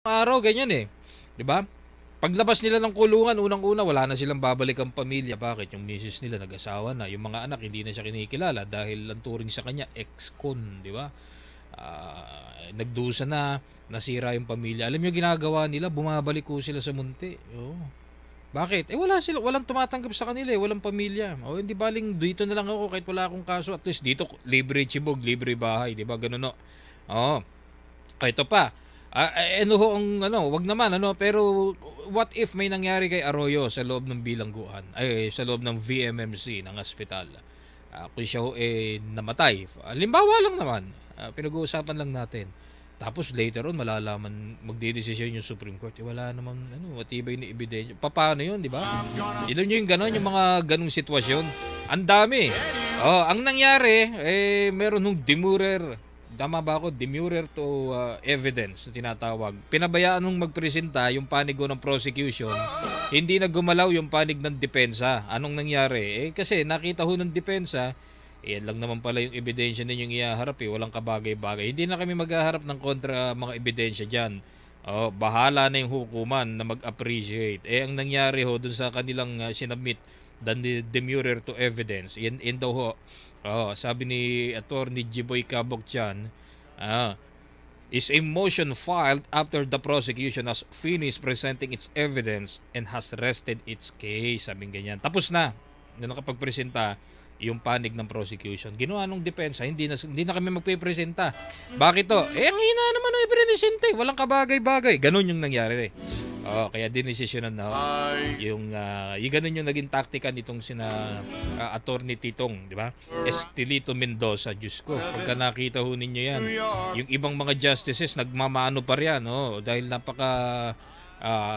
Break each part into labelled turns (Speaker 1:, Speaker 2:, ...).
Speaker 1: araw ganyan eh. 'Di ba? Paglabas nila ng kulungan, unang-una wala na silang babalikan pamilya. Bakit? Yung misis nila nag-asawa na, yung mga anak hindi na siya kinikilala dahil ang turing sa kanya ex-con, 'di ba? Nagdusa na, nasira yung pamilya. Alam niyo ginagawa nila, bumabalik ko sila sa munti. Oo. Bakit? Walang tumatanggap sa kanila eh, walang pamilya. O hindi baling dito na lang ako kahit wala akong kaso. At least dito libre chibog, libre bahay, 'di ba? Ganun no. Oo. Ito pa. Ano ho ang wag naman pero what if may nangyari kay Arroyo sa loob ng bilangguan? Ay sa loob ng VMMC ng ospital. Kung siya ho namatay. Halimbawa lang naman. Pinag-uusapan lang natin. Tapos later on malalaman magdedesisyon yung Supreme Court. Wala naman matibay na ebidensya. Paano 'yun, 'di ba? Ilan yung gano'n, yung mga ganung sitwasyon. Ang dami. Ang nangyari meron nung demurrer. Tama ba ako? Demurrer to evidence na tinatawag. Pinabayaan nung magpresenta yung panig ng prosecution. Hindi na gumalaw yung panig ng depensa. Anong nangyari? Kasi nakita ho ng depensa, yan lang naman pala yung ebidensya ninyong ihaharap Walang kabagay-bagay. Hindi na kami maghaharap ng kontra mga ebidensya dyan. Bahala na yung hukuman na mag-appreciate. Ang nangyari ho dun sa kanilang sinubmit, the demurrer to evidence. Yan daw ho. Sabi ni Attorney Jiboy Cabok dyan, is a motion filed after the prosecution has finished presenting its evidence and has rested its case. Sabing ganyan. Tapos na nakapagpresenta yung panig ng prosecution. Ginawa nung depensa, hindi na kami magpipresenta. Bakit to? Ang hina naman ng ipresenta. Walang kabagay-bagay. Ganon yung nangyari kaya dinesisyonan na yung ganun yung naging taktika nitong sina Attorney Titong, di ba? Estelito Mendoza, Diyos ko. Pagka nakita ho ninyo yan, yung ibang mga justices nagmamano pa riyan, dahil napaka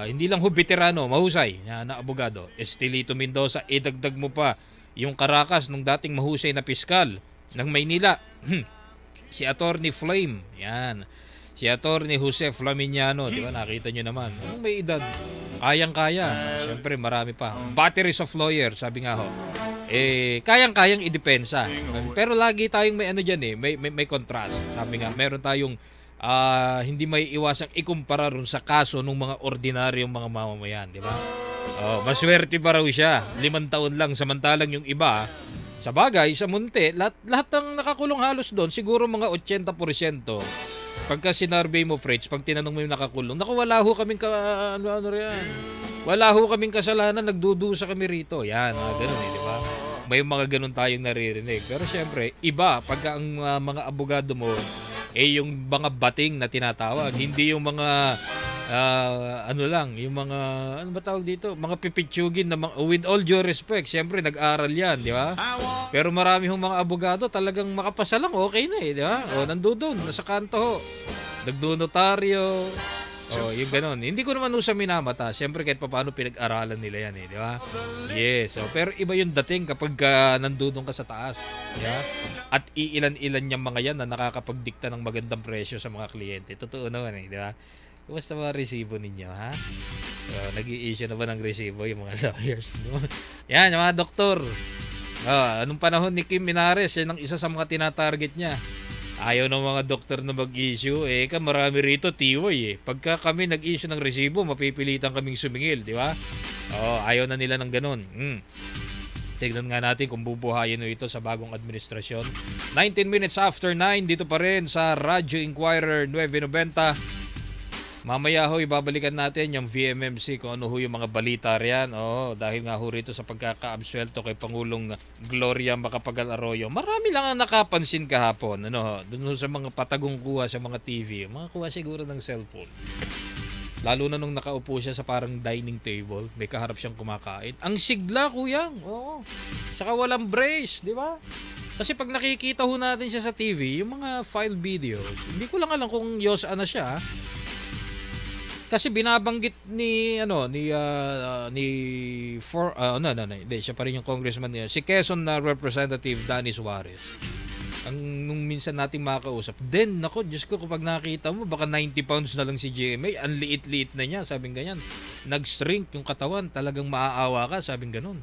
Speaker 1: hindi lang ho veterano, mahusay na abogado. Estelito Mendoza, idagdag mo pa yung karakas ng dating mahusay na piskal ng Maynila. Si Attorney Flame, yan. Si Attorney Jose Flaminiano, di ba? Nakita nyo naman. May edad. Kayang-kaya. Siyempre, marami pa. Batteries of lawyers, sabi nga ho. Kayang-kayang idepensa. Pero lagi tayong may dyan may contrast. Sabi nga, meron tayong hindi may iwasang ikumpara ron sa kaso ng mga ordinaryong mga mamamayan, di ba? Maswerte pa raw siya. 5 taon lang, samantalang yung iba, sa bagay, sa munti, lahat ng nakakulong halos doon, siguro mga 80%. Pagka sinurvey mo, Fritz, pag tinanong mo yung nakakulong, wala ho kaming riyan. Wala ho kaming kasalanan, nagdudusa kami rito. Yan, ganun di ba? May mga ganun tayong naririnig. Pero syempre, iba, pagka ang mga abogado mo, yung mga bating na tinatawag, hindi yung mga yung mga ano ba tawag dito, mga pipitsugin na with all due respect, syempre nag-aral yan, di ba? Pero marami hong mga abogado talagang makapasa lang, okay na di ba? Nandoon nasa kanto ho, nagdunotaryo, yung ganon. Hindi ko naman sa minamata, syempre kahit paano pinag-aralan nila yan di ba? Yes, pero iba yung dating kapag nandoon ka sa taas, di ba? At iilan-ilan yung mga yan na nakakapagdikta ng magandang presyo sa mga kliyente. Totoo naman di ba? Kumusta mga resibo ninyo, ha? Nag-i-issue na ba ng resibo yung mga lawyers? No? Yan, yung mga doktor. Anong panahon ni Kim Minares, yan ang isa sa mga tinatarget niya. Ayaw ng mga doktor na mag-issue. Marami rito, tiway Pagka kami nag-issue ng resibo, mapipilitan kaming sumingil, di ba? Ayaw na nila ng ganun. Tignan nga natin kung bubuhayin ito sa bagong administrasyon. 19 minutes after 9, dito pa rin sa Radyo Inquirer 990. Mamaya ho, ibabalikan natin yung VMMC kung ano ho yung mga balita riyan. Dahil nga ho rito sa pagkakaabsuelto kay Pangulong Gloria Macapagal Arroyo. Marami lang ang nakapansin kahapon. Doon sa mga patagong kuha sa mga TV. Mga kuha siguro ng cellphone. Lalo na nung nakaupo siya sa parang dining table. May kaharap siyang kumakain. Ang sigla, kuya. Saka walang brace, di ba? Kasi pag nakikita ho natin siya sa TV, yung mga file videos, hindi ko lang alam kung yosa na siya. Kasi binabanggit ni hindi siya pa rin yung congressman niya. Si Quezon na Representative Danny Suarez. Nung minsan nating makausap. Then, Diyos ko, kapag nakita mo, baka 90 pounds na lang si GMA. Ang liit-liit na niya, sabing ganyan. Nag-shrink yung katawan, talagang maaawa ka, sabing ganun.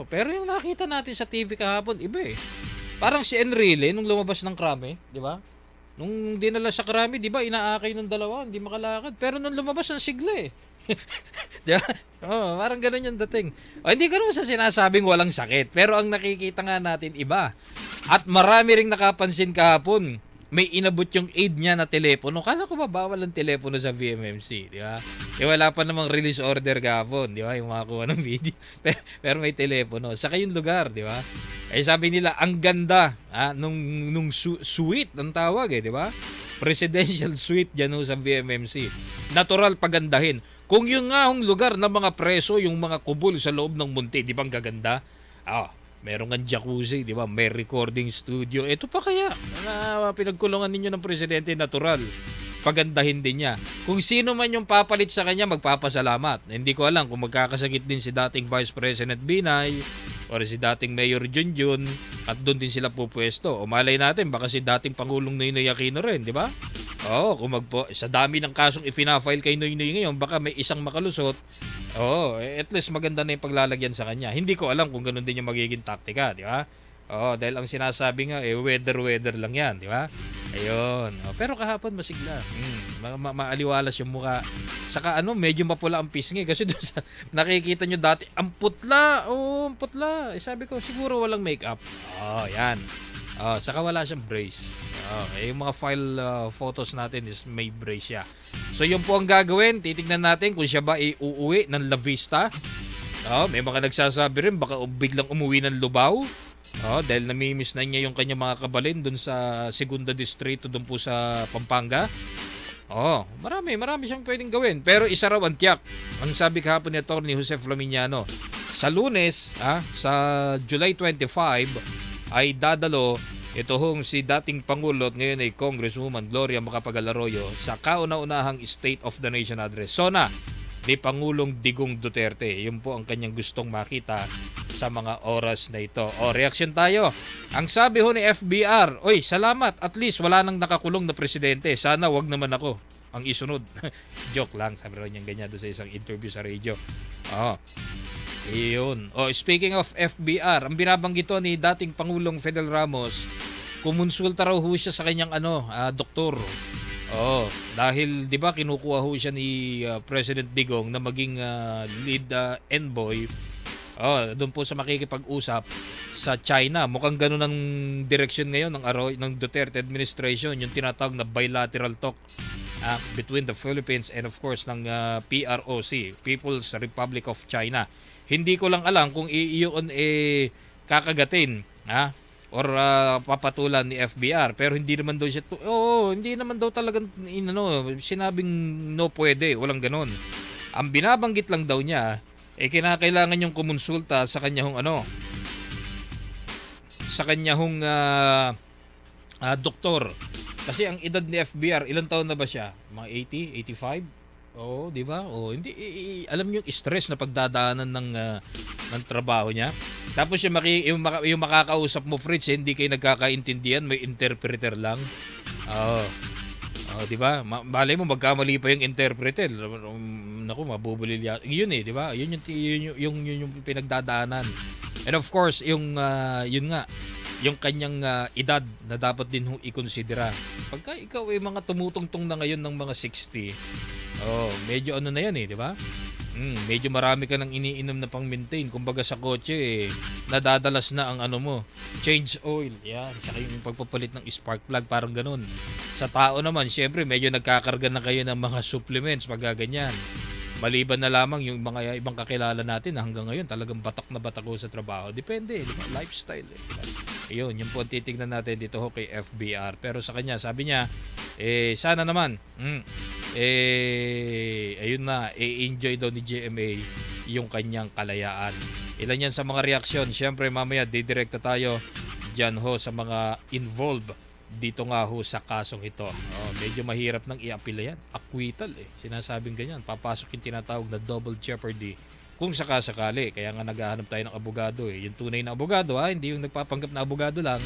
Speaker 1: Pero yung nakita natin sa TV kahapon, iba Parang si Enrile, nung lumabas ng krame, di ba? Nung dinala sa Krami, di ba, inaakay ng dalawa, hindi makalakad. Pero nung lumabas, ang sigla eh. Di ba? Oh, parang ganun yung dating. O, hindi ko naman sa sinasabing walang sakit. Pero ang nakikita nga natin, iba. At marami ring nakapansin kahapon, may inabot yung aid niya na telepono. Kala ko ba bawal ang telepono sa VMMC, di ba? Eh, wala pa namang release order kahapon, di ba? Yung makakuha ng video. Pero may telepono. Saka yung lugar, di ba? Eh, sabi nila, ang ganda nung suite ang tawag eh, di ba? Presidential suite dyan sa VMMC. Natural pagandahin. Kung yung nga lugar ng mga preso, yung mga kubol sa loob ng munti, di ba ang gaganda? Meron nga jacuzzi, di ba? May recording studio. Ito pa kaya na pinagkulungan ninyo ng presidente, natural. Pagandahin din niya. Kung sino man yung papalit sa kanya, magpapasalamat. Hindi ko alam kung magkakasakit din si dating Vice President Binay o si dating Mayor Junjun at doon din sila pupwesto. O malay natin, baka si dating Pangulong Noynoy Aquino rin, di ba? Oo, kung sa dami ng kasong ipina-file kay Noynoy ngayon, baka may isang makalusot. Oo, at least maganda na yung paglalagyan sa kanya. Hindi ko alam kung ganun din yung magiging taktika, di ba? Oo, dahil ang sinasabi nga, weather lang yan, di ba? Ayun. Pero kahapon masigla. Maaliwalas yung mukha. Saka medyo mapula ang pisngi. Kasi doon sa nakikita nyo dati, ang putla. Ang putla. Sabi ko, siguro walang makeup. Yan. Saka wala siyang brace. Yung mga file photos natin is may brace siya. So yun po ang gagawin. Titignan natin kung siya ba uuwi ng La Vista. May mga nagsasabi rin baka biglang umuwi ng Lubao. Dahil namimiss na niya yung kanyang mga kabalin dun sa Segunda Distrito dun po sa Pampanga. Marami siyang pwedeng gawin. Pero isa raw ang tiyak. Ang sabi kahapon ni Atty. Jose Flaminiano, sa Lunes, sa July 25, ay dadalo ito si dating Pangulo at ngayon ay Congresswoman Gloria Macapagal Arroyo sa kauna-unahang State of the Nation Address. Ni Pangulong Digong Duterte. Yun po ang kanyang gustong makita sa mga oras na ito. Reaksyon tayo. Ang sabi ho ni FBR, salamat, at least wala nang nakakulong na presidente. Sana wag naman ako ang isunod. Joke lang, sabi rin niyang ganyan doon sa isang interview sa radio. Iyon. Speaking of FBR, ang binabanggit ni dating Pangulong Fidel Ramos, kumonsulta raw ho siya sa kanyang doktor. Dahil 'di ba kinukuha ho siya ni President Digong na maging lead envoy doon po sa makikipag-usap sa China. Mukhang ganoon ang direksyon ngayon ng Duterte administration, yung tinatawag na bilateral talk between the Philippines and of course ng PROC, People's Republic of China. Hindi ko lang alam kung iyon kakagatin or papatulan ni FBR, pero hindi naman daw siya hindi naman daw talagang sinabing no pwede, walang ganon. Ang binabanggit lang daw niya kinakailangan yung kumonsulta sa kanyang doktor. Kasi ang edad ni FBR, ilang taon na ba siya? Mga 80, 85? Di ba? Hindi alam niyo yung stress na pagdadaanan ng trabaho niya. Tapos yung makakausap mo, Fritz, hindi kayo nagkakaintindihan, may interpreter lang. Di ba? Malay mo magkamali pa yung interpreter. Naku, mabubulil yan. Yun di ba? Yun yung pinagdadaanan. And of course, yung nga, yung kanyang edad na dapat din i-considera. Pagka ikaw ay mga tumutungtong na ngayon ng mga 60, medyo na yan di ba? Medyo marami ka nang iniinom na pang-maintain. Kumbaga sa kotse, nadadalas na ang change oil. Yan, saka yung pagpapalit ng spark plug, parang ganun. Sa tao naman, syempre, medyo nagkakarga na kayo ng mga supplements, pagkaganyan. Maliban na lamang yung mga ibang kakilala natin na hanggang ngayon talagang batak na batak sa trabaho. Depende, di ba? Lifestyle. Diba? Yun po ang titignan natin dito kay FBR. Pero sa kanya, sabi niya, sana naman, ayun na, enjoy daw ni GMA yung kanyang kalayaan. Ilan yan sa mga reaksyon. Siyempre, mamaya, didirekta tayo dyan sa mga involved dito nga sa kasong ito. Medyo mahirap nang i-apila yan. Acquittal Sinasabing ganyan. Papasok yung tinatawag na double jeopardy kung sakasakali. Kaya nga naghahanap tayo ng abogado Yung tunay na abogado hindi yung nagpapanggap na abogado lang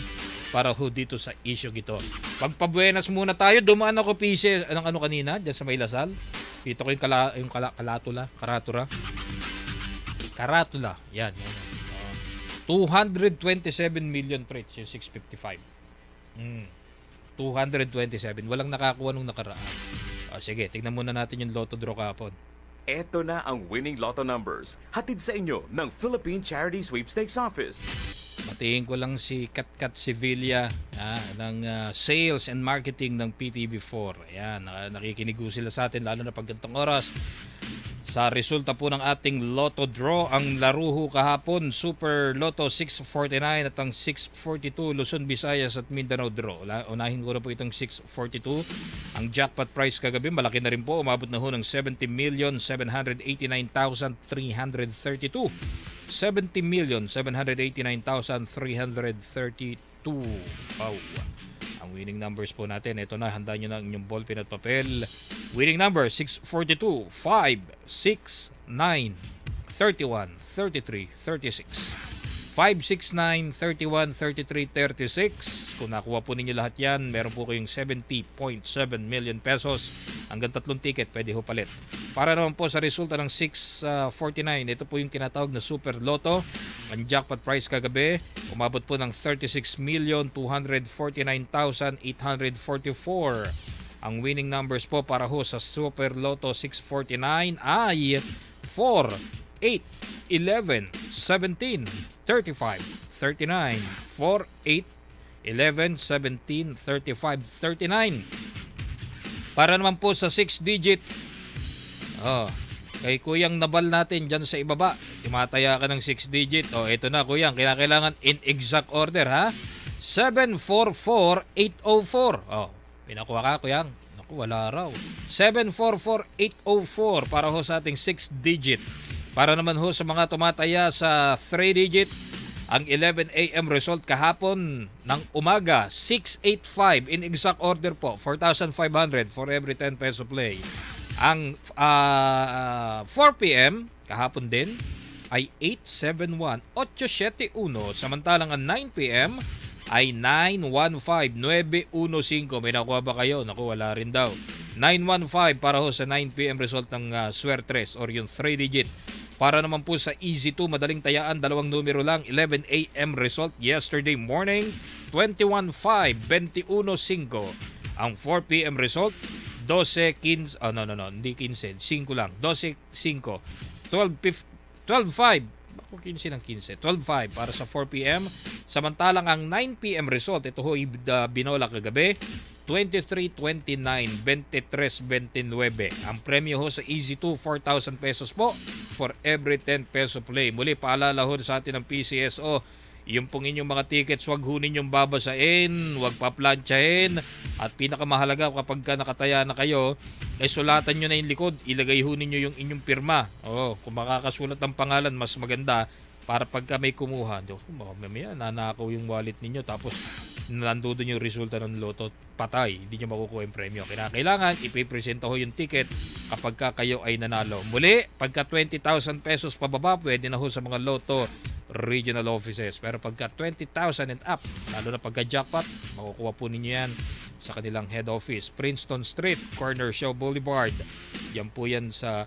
Speaker 1: para dito sa issue ito. Pagpabuenas muna tayo. Dumaan ako pieces ng kanina dyan sa May Lasal. Dito ko yung Karatula. Yan. 227 million, Fritz, yung 655. 227. Walang nakakuha nung nakaraan. Sige, tignan muna natin yung Lotto draw kahapon.
Speaker 2: Ito na ang winning lotto numbers. Hatid sa inyo ng Philippine Charity Sweepstakes Office.
Speaker 1: Batiin ko lang si Katkat Sevilla ng Sales and Marketing ng PTV4. Ayan, nakikinig sila sa atin lalo na pag gantong oras. Sa resulta po ng ating Lotto draw, ang laro kahapon, Super Lotto 649 at ang 642 Luzon, Visayas at Mindanao draw. Unahin ko na po itong 642. Ang jackpot price kagabi, malaki na rin po. Umabot na ho ng 70,789,332. 70,789,332. Wow. Ang winning numbers po natin, ito na, handa nyo na ang inyong ballpen at papel. Winning number 642, 5, 6, 9, 31, 33, 36. 569, 31, 33, 36. Kung nakuha po ninyo lahat yan, meron po kayong 70.7 million pesos. Hanggang 3 ticket, pwede ho palit. Para naman po sa resulta ng 649, ito po yung tinatawag na Super Lotto. Ang jackpot price kagabi, umabot po ng 36,249,844. Ang winning numbers po para ho sa Super Lotto 649 ay 4, 8, 11, 17, 35, 39, 4, 8, 11, 17, 35, 39. Para naman po sa 6-digit, kay Kuyang Nabal natin dyan sa ibaba, tumataya ka ng 6-digit. Ito na Kuyang, kailangan in exact order ha. 744-804. Pinakuha ka Kuyang. Naku, wala raw. 744-804 para ho sa ating 6-digit. Para naman ho sa mga tumataya sa 3-digit, ang 11 a.m. result kahapon ng umaga, 685 in exact order po, 4,500 for every 10 peso play. Ang 4 p.m. kahapon din ay 871, 871. Samantalang ang 9 p.m. ay 915, 915. May nakuha ba kayo? Naku, wala rin daw. 915 para ho sa 9 p.m. result ng Suertres or yung 3-digit. Para naman po sa Easy 2, madaling tayaan, 2 numero lang, 11 a.m. result yesterday morning, 21-5, 21-5. Ang 4 p.m. result, 12-15, hindi 15, 5 lang, 12-5, 12-5, ako 15 ng 15, 12-5 para sa 4 p.m. Samantalang ang 9 p.m. result, ito ho binola kagabi, 23-29, 23-29. Ang premyo ho sa Easy 2, 4,000 pesos po for every 10 peso play. Muli, paalala ho sa atin ng PCSO, yung pong inyong mga tickets, wag ho ninyong babasain, wag paplantsahin, at pinakamahalaga kapag nakataya na kayo, sulatan nyo na yung likod, ilagay ho ninyo yung inyong pirma. Kung makakasulat ng pangalan, mas maganda para pagka may kumuha. Mamaya, nanakaw yung wallet ninyo, tapos nandoon yung resulta ng loto, patay, hindi nyo makukuha yung premyo. Kailangan ipipresenta ho yung ticket kapag kayo ay nanalo. Muli, pagka 20,000 pesos pababa, pwede na ho sa mga loto regional offices. Pero pagka 20,000 and up, lalo na pagka jackpot, makukuha po ninyo yan sa kanilang head office, Princeton Street, Corner Show Boulevard. Yan po yan sa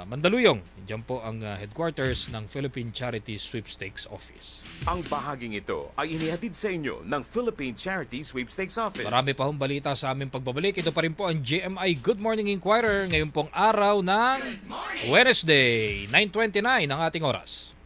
Speaker 1: Mandaluyong. Diyan po ang headquarters ng Philippine Charity Sweepstakes Office.
Speaker 2: Ang bahaging ito ay inihatid sa inyo ng Philippine Charity Sweepstakes Office.
Speaker 1: Marami pa hong balita sa aming pagbabalik. Ito pa rin po ang GMI Good Morning Inquirer ngayon pong araw ng Wednesday, 9:29 ang ating oras.